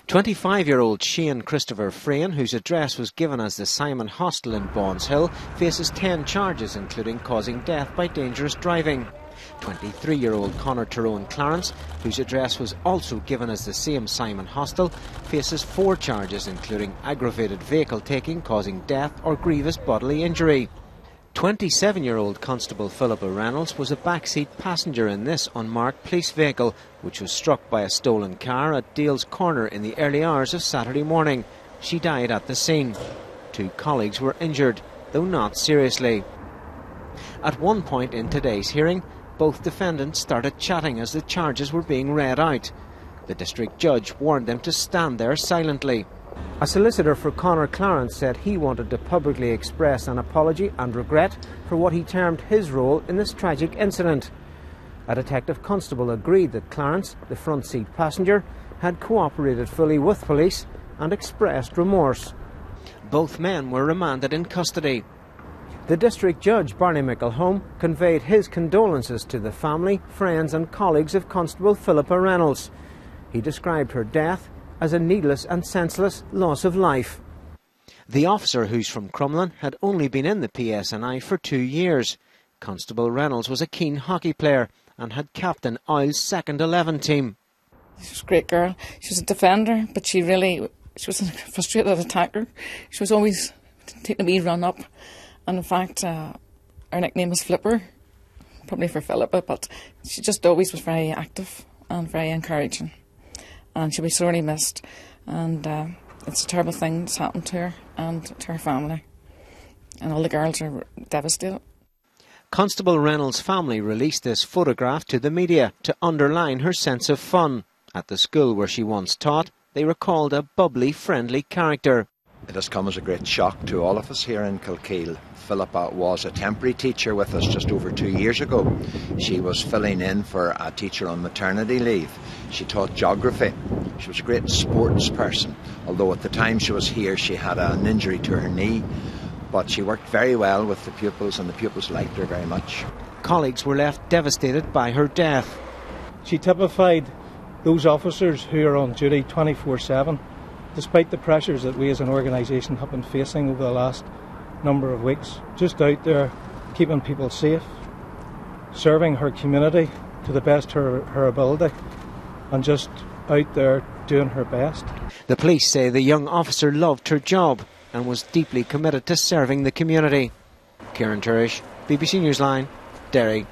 25-year-old Shane Christopher Frane, whose address was given as the Simon Hostel in Bonshill, faces 10 charges including causing death by dangerous driving. 23-year-old Conor Tyrone Clarence, whose address was also given as the same Simon Hostel, faces 4 charges including aggravated vehicle taking causing death or grievous bodily injury. 27-year-old Constable Philippa Reynolds was a backseat passenger in this unmarked police vehicle, which was struck by a stolen car at Dale's Corner in the early hours of Saturday morning. She died at the scene. 2 colleagues were injured, though not seriously. At one point in today's hearing, both defendants started chatting as the charges were being read out. The district judge warned them to stand there silently. A solicitor for Conor Clarence said he wanted to publicly express an apology and regret for what he termed his role in this tragic incident. A detective constable agreed that Clarence, the front seat passenger, had cooperated fully with police and expressed remorse. Both men were remanded in custody. The district judge, Barney McElhone, conveyed his condolences to the family, friends and colleagues of Constable Philippa Reynolds. He described her death as a needless and senseless loss of life. The officer, who's from Crumlin, had only been in the PSNI for 2 years. Constable Reynolds was a keen hockey player and had captained Isle's second 11 team. She was a great girl. She was a defender, but she was a frustrated attacker. She was always taking a wee run up. And in fact, our nickname was Flipper, probably for Philippa, but she just always was very active and very encouraging. And she'll be sorely missed. And it's a terrible thing that's happened to her and to her family. And all the girls are devastated. Constable Reynolds' family released this photograph to the media to underline her sense of fun. At the school where she once taught, they recalled a bubbly, friendly character. It has come as a great shock to all of us here in Kilkeel. Philippa was a temporary teacher with us just over 2 years ago. She was filling in for a teacher on maternity leave. She taught geography. She was a great sports person, although at the time she was here she had an injury to her knee. But she worked very well with the pupils and the pupils liked her very much. Colleagues were left devastated by her death. She typified those officers who are on duty 24/7. Despite the pressures that we as an organisation have been facing over the last number of weeks, just out there keeping people safe, serving her community to the best of her ability, and just out there doing her best. The police say the young officer loved her job and was deeply committed to serving the community. Kieran Turish, BBC Newsline, Derry.